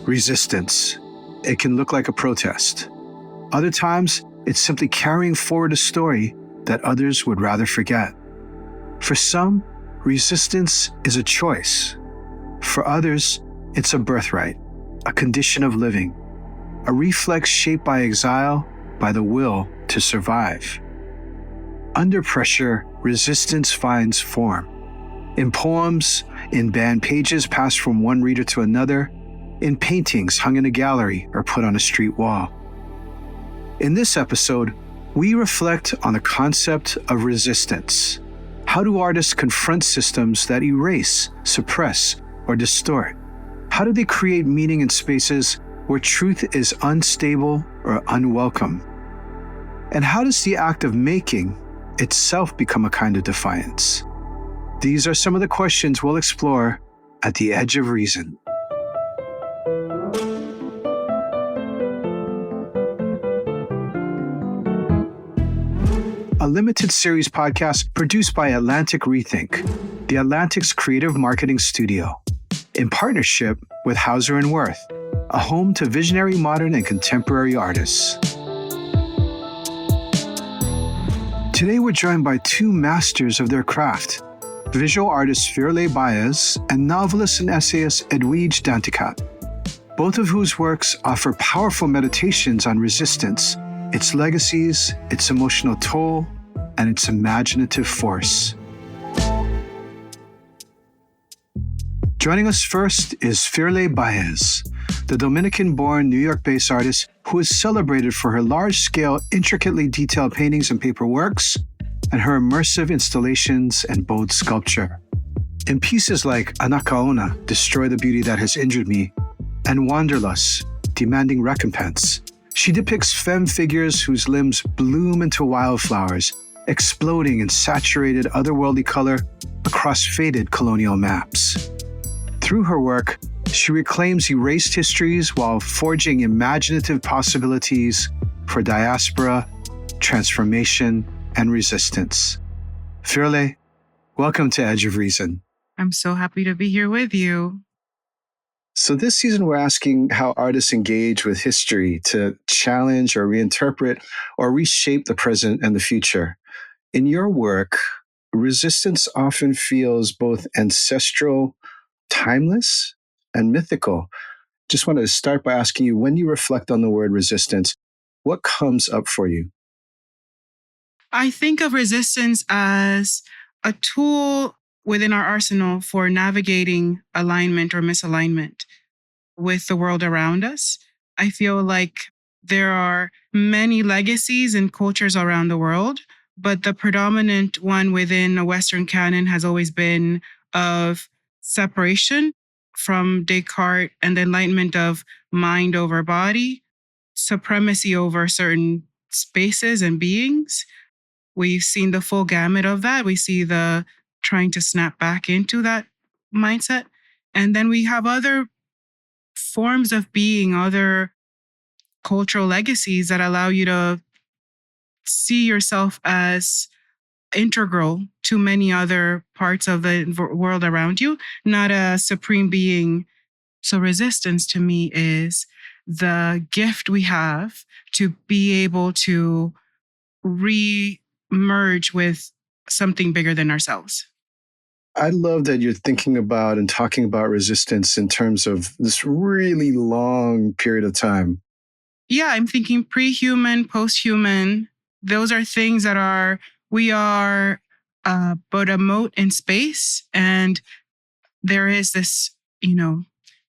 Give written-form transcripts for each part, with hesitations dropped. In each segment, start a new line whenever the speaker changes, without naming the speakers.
Resistance. It can look like a protest. Other times, it's simply carrying forward a story that others would rather forget. For some, resistance is a choice. For others, it's a birthright, a condition of living, a reflex shaped by exile, by the will to survive. Under pressure, resistance finds form. In poems, in banned pages passed from one reader to another, in paintings hung in a gallery or put on a street wall. In this episode, we reflect on the concept of resistance. How do artists confront systems that erase, suppress, or distort? How do they create meaning in spaces where truth is unstable or unwelcome? And how does the act of making itself become a kind of defiance? These are some of the questions we'll explore at the Edge of Reason. A limited series podcast produced by Atlantic Rethink, the Atlantic's creative marketing studio, in partnership with Hauser Wirth, a home to visionary modern and contemporary artists. Today we're joined by two masters of their craft, visual artist Firelei Báez and novelist and essayist Edwidge Danticat, both of whose works offer powerful meditations on resistance, its legacies, its emotional toll, and its imaginative force. Joining us first is Firelei Báez, the Dominican-born New York-based artist who is celebrated for her large-scale, intricately detailed paintings and paper works, and her immersive installations and bold sculpture. In pieces like Anacaona, Destroy the Beauty That Has Injured Me, and Wanderlust, Demanding Recompense, she depicts femme figures whose limbs bloom into wildflowers, exploding in saturated otherworldly color across faded colonial maps. Through her work, she reclaims erased histories while forging imaginative possibilities for diaspora, transformation, and resistance. Firelei, welcome to Edge of Reason.
I'm so happy to be here with you.
So this season, we're asking how artists engage with history to challenge or reinterpret or reshape the present and the future. In your work, resistance often feels both ancestral, timeless, and mythical. Just wanted to start by asking you, when you reflect on the word resistance, what comes up for you?
I think of resistance as a tool within our arsenal for navigating alignment or misalignment with the world around us. I feel like there are many legacies and cultures around the world, but the predominant one within a Western canon has always been of separation from Descartes and the enlightenment of mind over body, supremacy over certain spaces and beings. We've seen the full gamut of that. We see the trying to snap back into that mindset. And then we have other forms of being, other cultural legacies that allow you to see yourself as integral to many other parts of the world around you, not a supreme being. So resistance to me is the gift we have to be able to re-merge with something bigger than ourselves.
I love that you're thinking about and talking about resistance in terms of this really long period of time.
Yeah, I'm thinking pre-human, post-human. Those are things that we are but a mote in space. And there is this,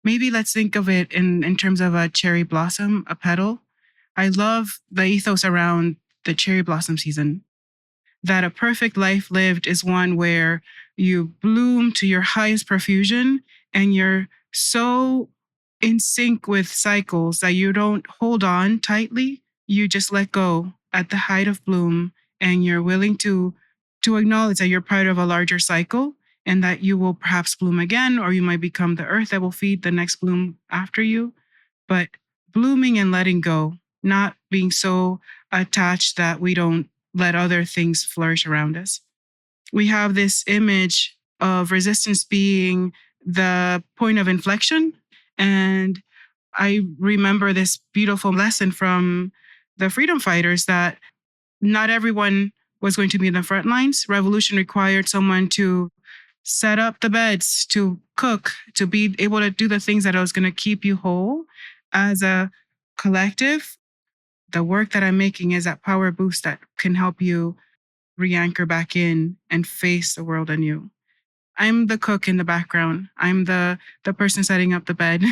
maybe let's think of it in terms of a cherry blossom, a petal. I love the ethos around the cherry blossom season, that a perfect life lived is one where you bloom to your highest profusion and you're so in sync with cycles that you don't hold on tightly. You just let go at the height of bloom, and you're willing to acknowledge that you're part of a larger cycle and that you will perhaps bloom again, or you might become the earth that will feed the next bloom after you. But blooming and letting go, not being so attached that we don't let other things flourish around us. We have this image of resistance being the point of inflection, and I remember this beautiful lesson from the freedom fighters that not everyone was going to be in the front lines. Revolution required someone to set up the beds, to cook, to be able to do the things that was going to keep you whole. As a collective, the work that I'm making is that power boost that can help you re-anchor back in and face the world anew. I'm the cook in the background. I'm the person setting up the bed.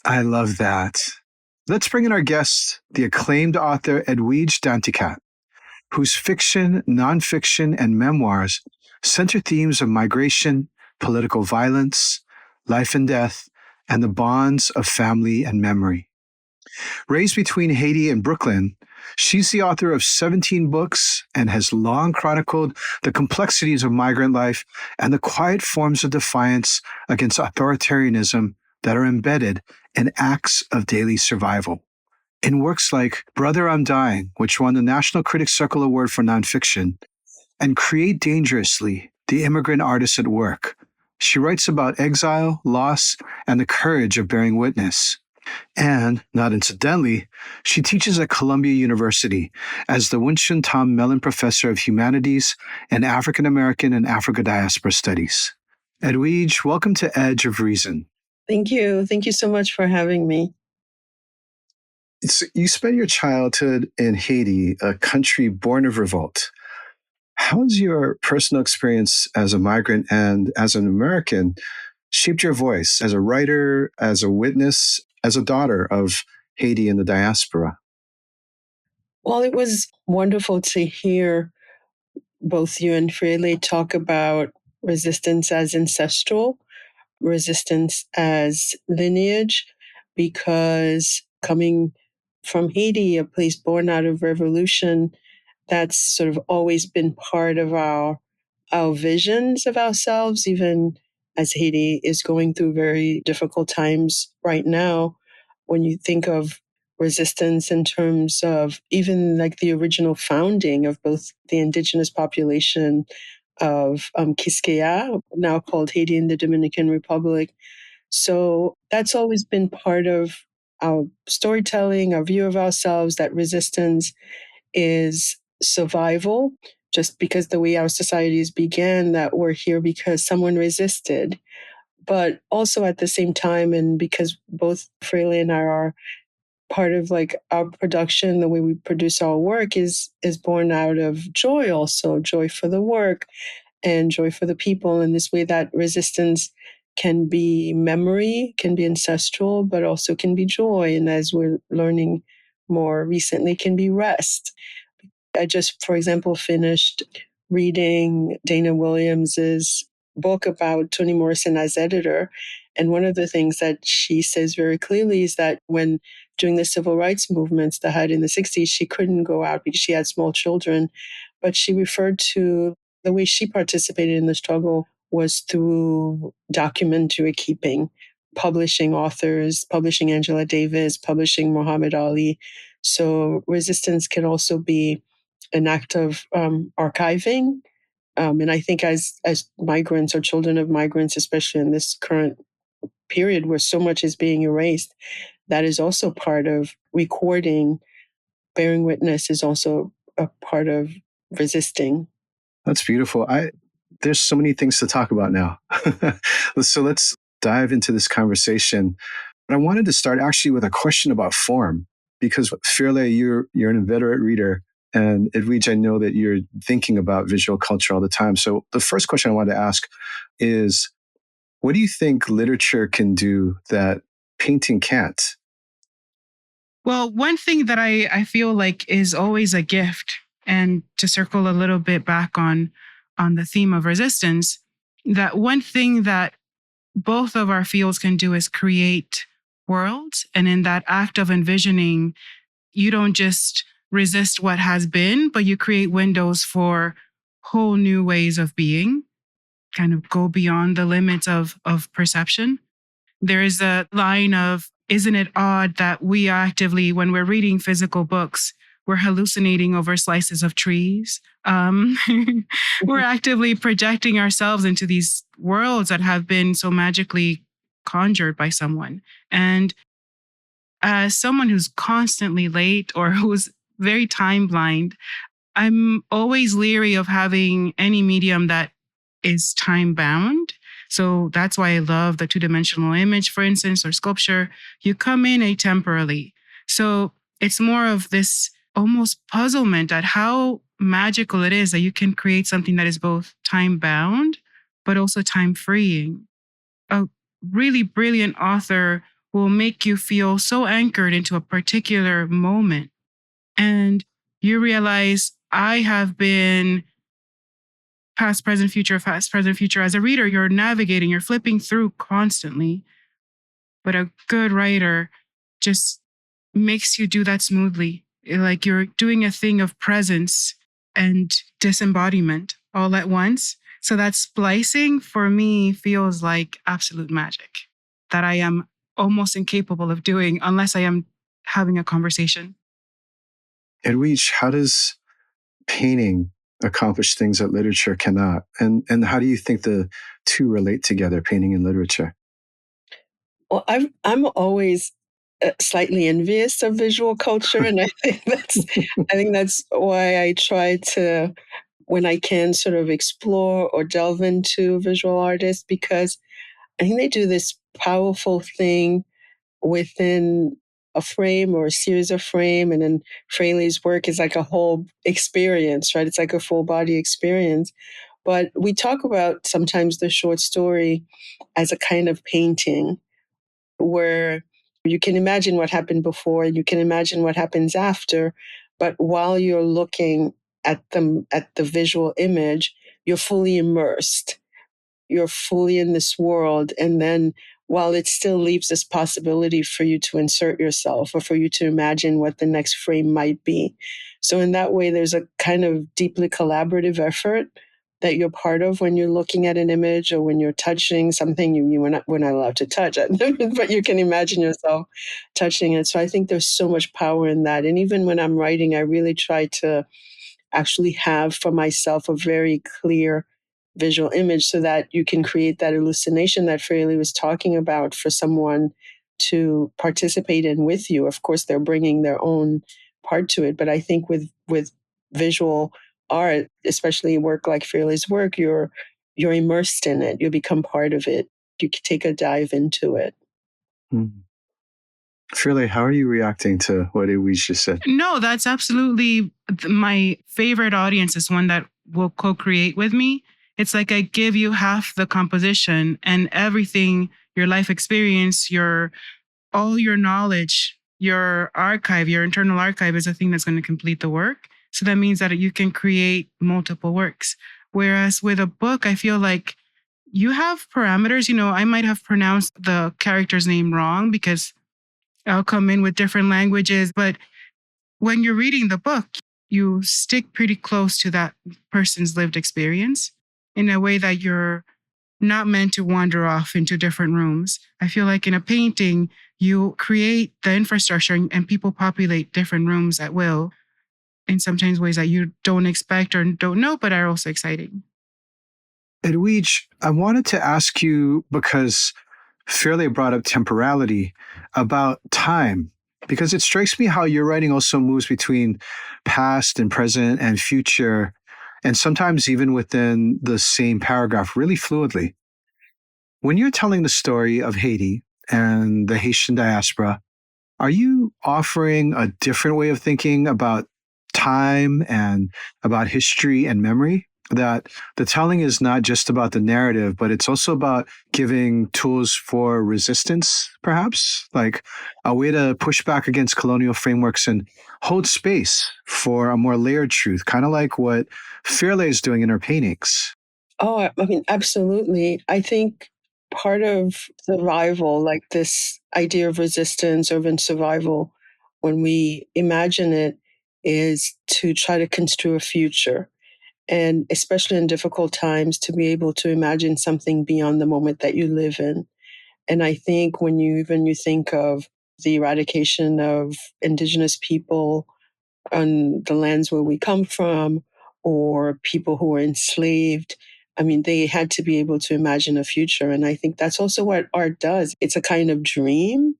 I love that. Let's bring in our guest, the acclaimed author Edwidge Danticat, whose fiction, nonfiction, and memoirs center themes of migration, political violence, life and death, and the bonds of family and memory. Raised between Haiti and Brooklyn, she's the author of 17 books and has long chronicled the complexities of migrant life and the quiet forms of defiance against authoritarianism that are embedded in acts of daily survival. In works like Brother, I'm Dying, which won the National Critics Circle Award for Nonfiction, and Create Dangerously, The Immigrant Artist at Work, she writes about exile, loss, and the courage of bearing witness. And, not incidentally, she teaches at Columbia University as the Winston Tom Mellon Professor of Humanities and African American and Africa Diaspora Studies. Edwidge, welcome to Edge of Reason.
Thank you. Thank you so much for having me.
You spent your childhood in Haiti, a country born of revolt. How has your personal experience as a migrant and as an American shaped your voice as a writer, as a witness, as a daughter of Haiti and the diaspora?
Well, it was wonderful to hear both you and Firelei talk about resistance as ancestral, resistance as lineage, because coming from Haiti, a place born out of revolution, that's sort of always been part of our visions of ourselves, even as Haiti is going through very difficult times right now. When you think of resistance in terms of even like the original founding of both the indigenous population of Gstaad, now called Haiti and the Dominican Republic. So that's always been part of our storytelling, our view of ourselves, that resistance is survival, just because the way our societies began, that we're here because someone resisted. But also at the same time, and because both Firelei and I are part of like our production, the way we produce our work is born out of joy, also joy for the work and joy for the people. In this way, that resistance can be memory, can be ancestral, but also can be joy. And as we're learning more recently, can be rest. I just, for example, finished reading Dana Williams's book about Toni Morrison as editor. And one of the things that she says very clearly is that when during the civil rights movements that had in the 60s, she couldn't go out because she had small children. But she referred to the way she participated in the struggle was through documentary keeping, publishing authors, publishing Angela Davis, publishing Muhammad Ali. So resistance can also be an act of archiving. And I think as migrants or children of migrants, especially in this current period where so much is being erased, that is also part of recording. Bearing witness is also a part of resisting.
That's beautiful. There's so many things to talk about now. So let's dive into this conversation. But I wanted to start actually with a question about form, because Firelei, you're an inveterate reader, and Edwidge, I know that you're thinking about visual culture all the time. So the first question I wanted to ask is, what do you think literature can do that painting can't?
Well, one thing that I feel like is always a gift, and to circle a little bit back on the theme of resistance, that one thing that both of our fields can do is create worlds. And in that act of envisioning, you don't just resist what has been, but you create windows for whole new ways of being, kind of go beyond the limits of perception. There is a line of, isn't it odd that we actively, when we're reading physical books, we're hallucinating over slices of trees. We're actively projecting ourselves into these worlds that have been so magically conjured by someone. And as someone who's constantly late or who's very time blind, I'm always leery of having any medium that is time bound. So that's why I love the two-dimensional image, for instance, or sculpture. You come in atemporally. So it's more of this almost puzzlement at how magical it is that you can create something that is both time bound, but also time freeing. A really brilliant author will make you feel so anchored into a particular moment. And you realize I have been past, present, future, past, present, future. As a reader, you're navigating, you're flipping through constantly. But a good writer just makes you do that smoothly. Like you're doing a thing of presence and disembodiment all at once. So that splicing for me feels like absolute magic that I am almost incapable of doing unless I am having a conversation.
Edwidge, how does painting accomplish things that literature cannot? And how do you think the two relate together, painting and literature?
Well, I'm always slightly envious of visual culture, and I think that's why I try to, when I can, sort of explore or delve into visual artists, because I think they do this powerful thing within a frame or a series of frame. And then Firelai's work is like a whole experience, right? It's like a full body experience. But we talk about sometimes the short story as a kind of painting where you can imagine what happened before, you can imagine what happens after, but while you're looking at the visual image, you're fully immersed. You're fully in this world. And then while it still leaves this possibility for you to insert yourself or for you to imagine what the next frame might be. So in that way, there's a kind of deeply collaborative effort that you're part of when you're looking at an image or when you're touching something we're not allowed to touch it, but you can imagine yourself touching it. So I think there's so much power in that. And even when I'm writing, I really try to actually have for myself a very clear visual image so that you can create that hallucination that Firelei was talking about for someone to participate in with you. Of course, they're bringing their own part to it, but I think with visual art, especially work like Firlei's work, you're immersed in it. You become part of it. You can take a dive into it.
Mm. Firelei, how are you reacting to what Edwidge just said?
No, that's absolutely my favorite audience is one that will co-create with me. It's like I give you half the composition and everything, your life experience, all your knowledge, your archive, your internal archive is a thing that's going to complete the work. So that means that you can create multiple works. Whereas with a book, I feel like you have parameters. I might have pronounced the character's name wrong because I'll come in with different languages. But when you're reading the book, you stick pretty close to that person's lived experience in a way that you're not meant to wander off into different rooms. I feel like in a painting, you create the infrastructure and people populate different rooms at will in sometimes ways that you don't expect or don't know, but are also exciting.
Edwidge, I wanted to ask you, because Firelei brought up temporality, about time, because it strikes me how your writing also moves between past and present and future, and sometimes even within the same paragraph really fluidly. When you're telling the story of Haiti and the Haitian diaspora, are you offering a different way of thinking about time and about history and memory? That the telling is not just about the narrative, but it's also about giving tools for resistance, perhaps, like a way to push back against colonial frameworks and hold space for a more layered truth, kind of like what Firelei is doing in her paintings.
Oh, I mean, absolutely. I think part of survival, like this idea of resistance or even survival, when we imagine it, is to try to construe a future. And especially in difficult times, to be able to imagine something beyond the moment that you live in. And I think when you think of the eradication of indigenous people on the lands where we come from, or people who were enslaved, I mean, they had to be able to imagine a future. And I think that's also what art does. It's a kind of dream.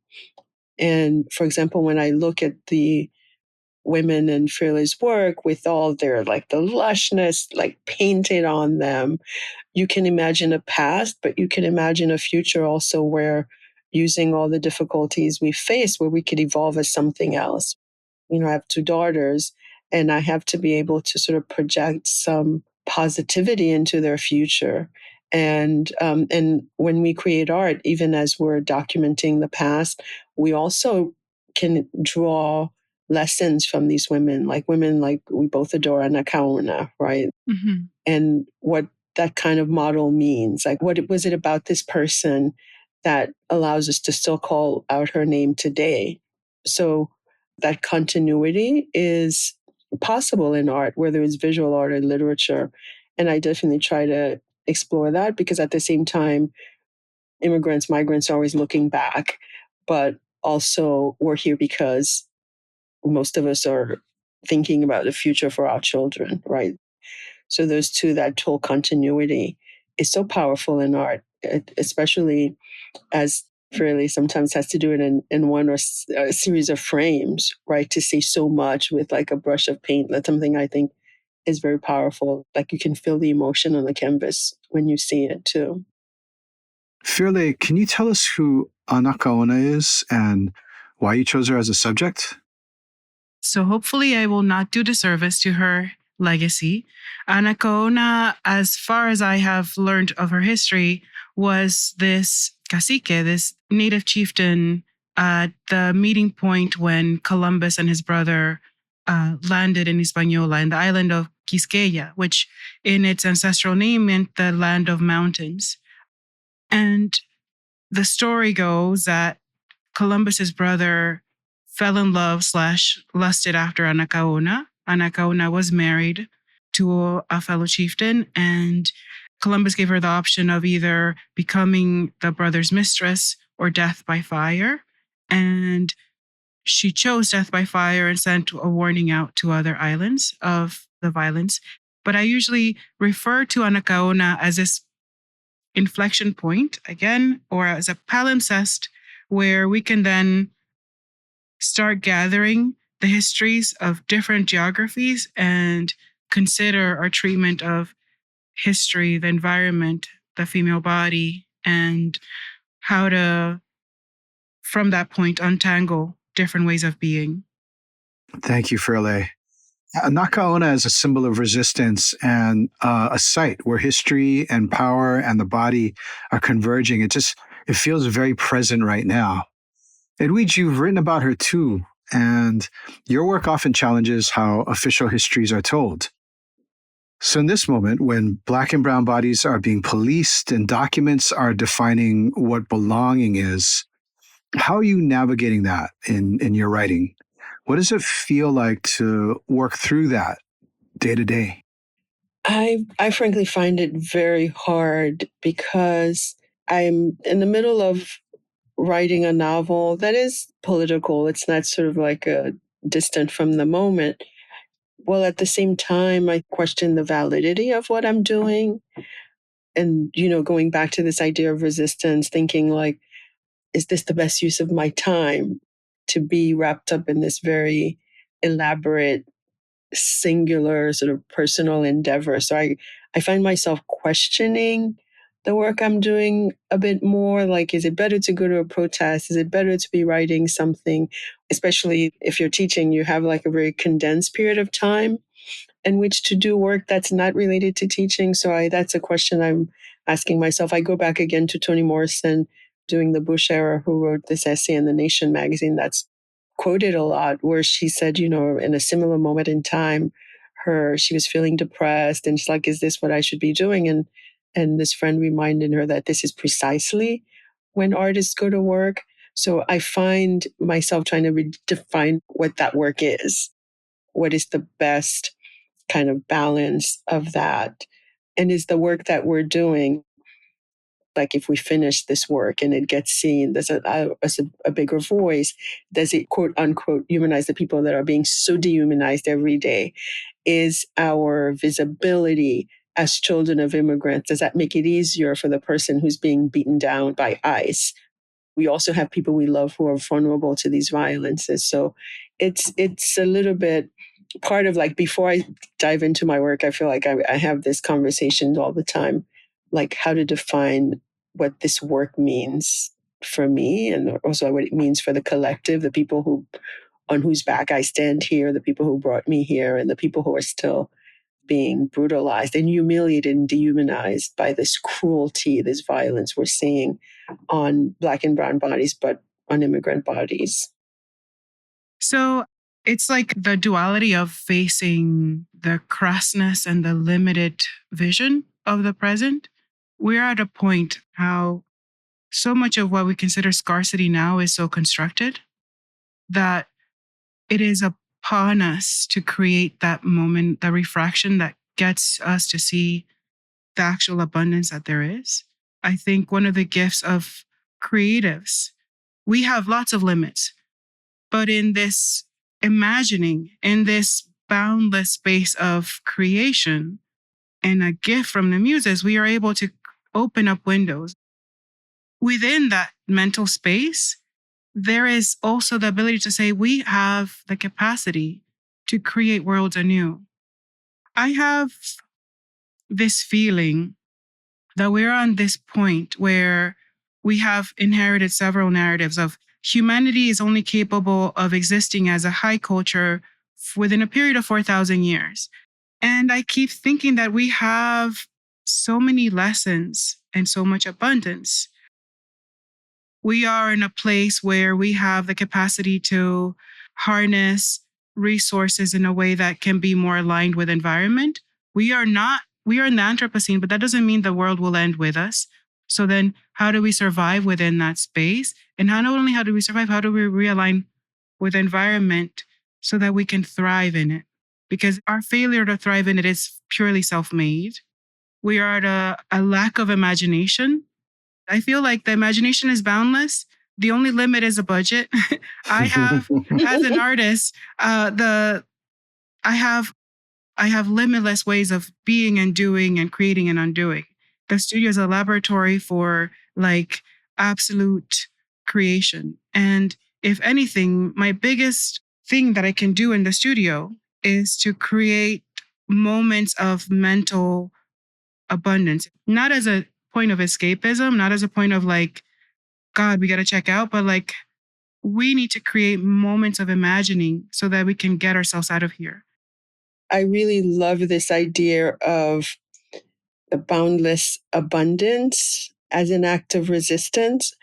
And for example, when I look at the women in Firlei's work with all their like the lushness like painted on them, you can imagine a past, but you can imagine a future also where using all the difficulties we face, where we could evolve as something else. You know, I have two daughters, and I have to be able to sort of project some positivity into their future. And when we create art, even as we're documenting the past, we also can draw lessons from these women like we both adore Anna Kauna, right?
Mhm.
And what that kind of model means. Like, what was it about this person that allows us to still call out her name today? So that continuity is possible in art, whether it's visual art or literature. And I definitely try to explore that because at the same time, migrants are always looking back, but also we're here because most of us are thinking about the future for our children, right? So those two, that whole continuity is so powerful in art, especially as Firelei sometimes has to do it in one or a series of frames, right? To say so much with like a brush of paint. That's something I think is very powerful. Like you can feel the emotion on the canvas when you see it too.
Firelei, can you tell us who Anna Kaona is and why you chose her as a subject?
So hopefully I will not do disservice to her legacy. Anacaona, as far as I have learned of her history, was this cacique, this native chieftain at the meeting point when Columbus and his brother landed in Hispaniola in the island of Quisqueya, which in its ancestral name meant the land of mountains. And the story goes that Columbus's brother fell in love / lusted after Anacaona. Anacaona was married to a fellow chieftain, and Columbus gave her the option of either becoming the brother's mistress or death by fire. And she chose death by fire and sent a warning out to other islands of the violence. But I usually refer to Anacaona as this inflection point again, or as a palimpsest where we can then start gathering the histories of different geographies and consider our treatment of history, the environment, the female body, and how to, from that point, untangle different ways of being.
Thank you, Firelei. Nakaona is a symbol of resistance and a site where history and power and the body are converging. It feels very present right now. Edwidge, you've written about her too, and your work often challenges how official histories are told. So in this moment, when Black and brown bodies are being policed and documents are defining what belonging is, how are you navigating that in your writing? What does it feel like to work through that day to day?
I frankly find it very hard because I'm in the middle of writing a novel that is political. It's not sort of like a distant from the moment. Well, at the same time, I question the validity of what I'm doing. And, you know, going back to this idea of resistance, thinking like, is this the best use of my time to be wrapped up in this very elaborate, singular, sort of personal endeavor? So I find myself questioning the work I'm doing a bit more. Like, is it better to go to a protest? Is it better to be writing something? Especially if you're teaching, you have like a very condensed period of time in which to do work that's not related to teaching. So that's a question I'm asking myself. I go back again to Toni Morrison doing the Bush era, who wrote this essay in the Nation magazine that's quoted a lot, where she said, you know, in a similar moment in time, she was feeling depressed and she's like, is this what I should be doing? And this friend reminded her that this is precisely when artists go to work. So I find myself trying to redefine what that work is. What is the best kind of balance of that? And is the work that we're doing, like if we finish this work and it gets seen as a bigger voice, does it quote unquote humanize the people that are being so dehumanized every day? Is our visibility as children of immigrants? Does that make it easier for the person who's being beaten down by ICE? We also have people we love who are vulnerable to these violences. So it's a little bit part of, like, before I dive into my work, I feel like I have this conversation all the time, like how to define what this work means for me, and also what it means for the collective, the people who on whose back I stand here, the people who brought me here, and the people who are still being brutalized and humiliated and dehumanized by this cruelty, this violence we're seeing on Black and brown bodies, but on immigrant bodies.
So it's like the duality of facing the crassness and the limited vision of the present. We're at a point how so much of what we consider scarcity now is so constructed that it is upon us to create that moment, the refraction that gets us to see the actual abundance that there is. I think one of the gifts of creatives, we have lots of limits, but in this imagining, in this boundless space of creation and a gift from the muses, we are able to open up windows. Within that mental space, there is also the ability to say we have the capacity to create worlds anew. I have this feeling that we're on this point where we have inherited several narratives of humanity is only capable of existing as a high culture within a period of 4,000 years. And I keep thinking that we have so many lessons and so much abundance. We are in a place where we have the capacity to harness resources in a way that can be more aligned with environment. We are in the Anthropocene, but that doesn't mean the world will end with us. So then how do we survive within that space? And not only how do we survive, how do we realign with environment so that we can thrive in it? Because our failure to thrive in it is purely self-made. We are at a lack of imagination. I feel like the imagination is boundless. The only limit is a budget. I have, as an artist, I have limitless ways of being and doing and creating and undoing. The studio is a laboratory for like absolute creation. And if anything, my biggest thing that I can do in the studio is to create moments of mental abundance, not as a point of escapism, not as a point of like, God, we got to check out, but like, we need to create moments of imagining so that we can get ourselves out of here.
I really love this idea of the boundless abundance as an act of resistance,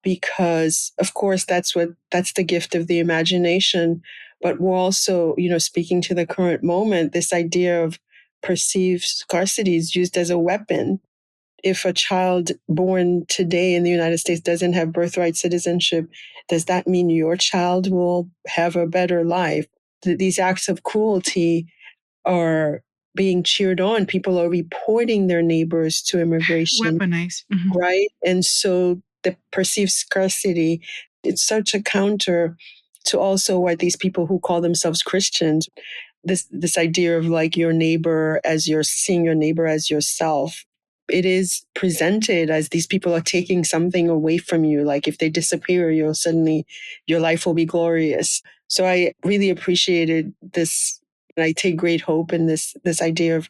because of course that's the gift of the imagination. But we're also, speaking to the current moment, this idea of perceived scarcity is used as a weapon. If a child born today in the United States doesn't have birthright citizenship, does that mean your child will have a better life? These acts of cruelty are being cheered on. People are reporting their neighbors to immigration.
Weaponized.
Right? And so the perceived scarcity, it's such a counter to also what these people who call themselves Christians, this idea of like seeing your neighbor as yourself. It is presented as these people are taking something away from you. Like if they disappear, your life will be glorious. So I really appreciated this. And I take great hope in this idea of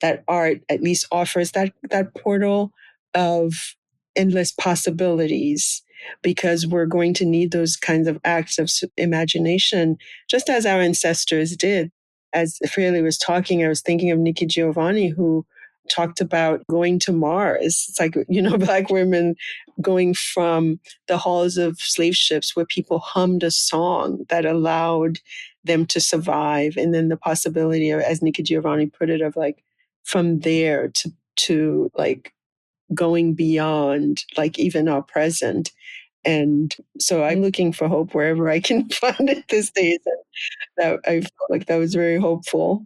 that art at least offers that portal of endless possibilities, because we're going to need those kinds of acts of imagination, just as our ancestors did. As Firelei was talking, I was thinking of Nikki Giovanni, who talked about going to Mars. It's like, Black women going from the halls of slave ships where people hummed a song that allowed them to survive. And then the possibility of, as Nikki Giovanni put it, of like from there to like going beyond like even our present. And so I'm looking for hope wherever I can find it these days. And that I felt like that was very hopeful.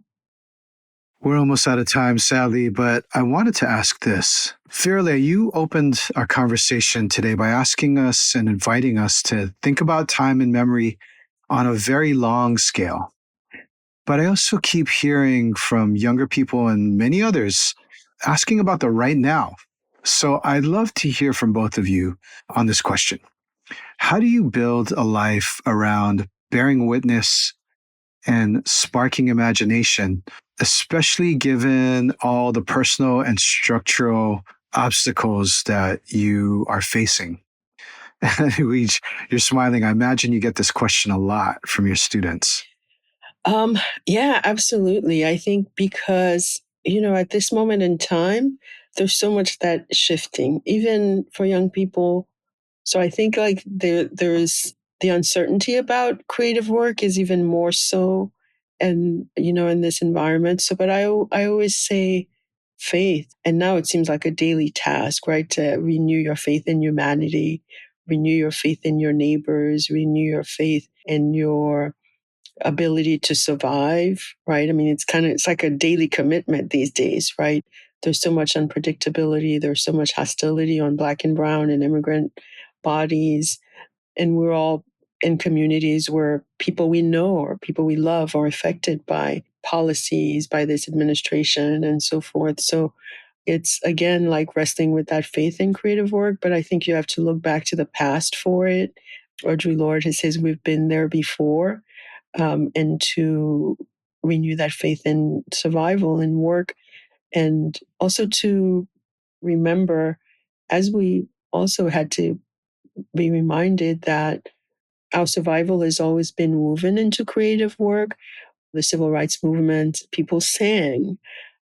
We're almost out of time, sadly, but I wanted to ask this. Firelei, you opened our conversation today by asking us and inviting us to think about time and memory on a very long scale. But I also keep hearing from younger people and many others asking about the right now. So I'd love to hear from both of you on this question. How do you build a life around bearing witness and sparking imagination, especially given all the personal and structural obstacles that you are facing? Edwidge, you're smiling. I imagine you get this question a lot from your students.
Yeah, absolutely. I think because, at this moment in time, there's so much that shifting, even for young people. So I think like there's the uncertainty about creative work is even more so, and in this environment. So, but I always say faith, and now it seems like a daily task, right? To renew your faith in humanity, renew your faith in your neighbors, renew your faith in your ability to survive, right? I mean, it's like a daily commitment these days, right? There's so much unpredictability. There's so much hostility on Black and brown and immigrant bodies. And we're all in communities where people we know or people we love are affected by policies, by this administration and so forth. So it's again like wrestling with that faith in creative work, but I think you have to look back to the past for it. Audre Lorde says we've been there before, and to renew that faith in survival and work, and also to remember, as we also had to be reminded that our survival has always been woven into creative work. The civil rights movement, people sang,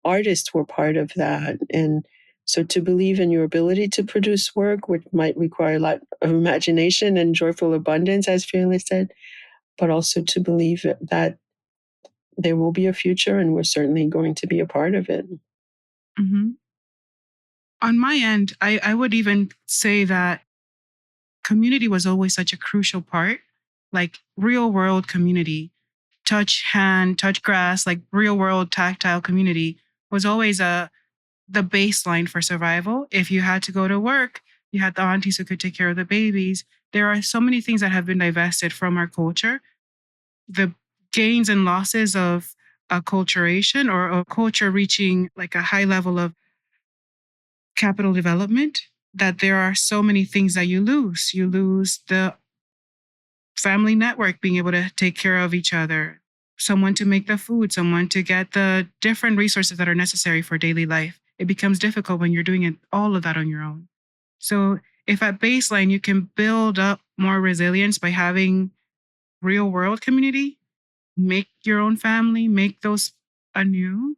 artists were part of that. And so to believe in your ability to produce work, which might require a lot of imagination and joyful abundance, as Firelei said, but also to believe that there will be a future and we're certainly going to be a part of it.
Mm-hmm. On my end, I would even say that community was always such a crucial part, like real world community, touch hand, touch grass, like real world tactile community was always the baseline for survival. If you had to go to work, you had the aunties who could take care of the babies. There are so many things that have been divested from our culture. The gains and losses of acculturation or a culture reaching like a high level of capital development, that there are so many things that you lose. You lose the family network, being able to take care of each other, someone to make the food, someone to get the different resources that are necessary for daily life. It becomes difficult when you're doing all of that on your own. So if at baseline you can build up more resilience by having real world community, make your own family, make those anew.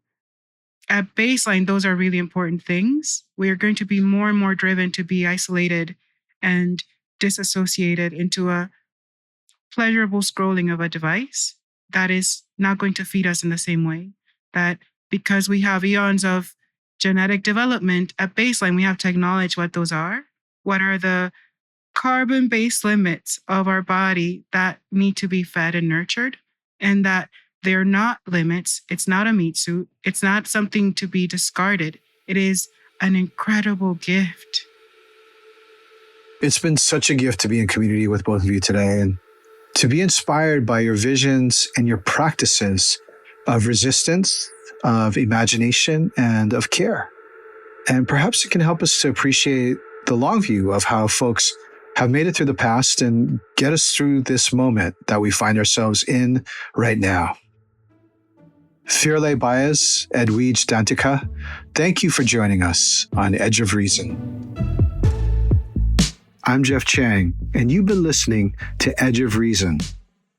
At baseline, those are really important things. We are going to be more and more driven to be isolated and disassociated into a pleasurable scrolling of a device that is not going to feed us in the same way. That because we have eons of genetic development, at baseline, we have to acknowledge what those are. What are the carbon-based limits of our body that need to be fed and nurtured, and that they're not limits. It's not a meat suit. It's not something to be discarded. It is an incredible gift.
It's been such a gift to be in community with both of you today and to be inspired by your visions and your practices of resistance, of imagination, and of care. And perhaps it can help us to appreciate the long view of how folks have made it through the past and get us through this moment that we find ourselves in right now. Firelei Báez, Edwidge Danticat, thank you for joining us on Edge of Reason. I'm Jeff Chang, and you've been listening to Edge of Reason.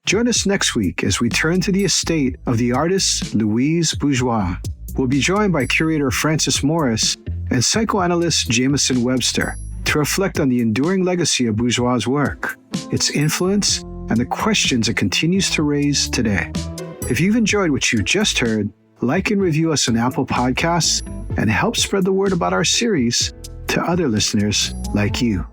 Join us next week as we turn to the estate of the artist Louise Bourgeois. We'll be joined by curator Francis Morris and psychoanalyst Jameson Webster to reflect on the enduring legacy of Bourgeois' work, its influence, and the questions it continues to raise today. If you've enjoyed what you just heard, like and review us on Apple Podcasts and help spread the word about our series to other listeners like you.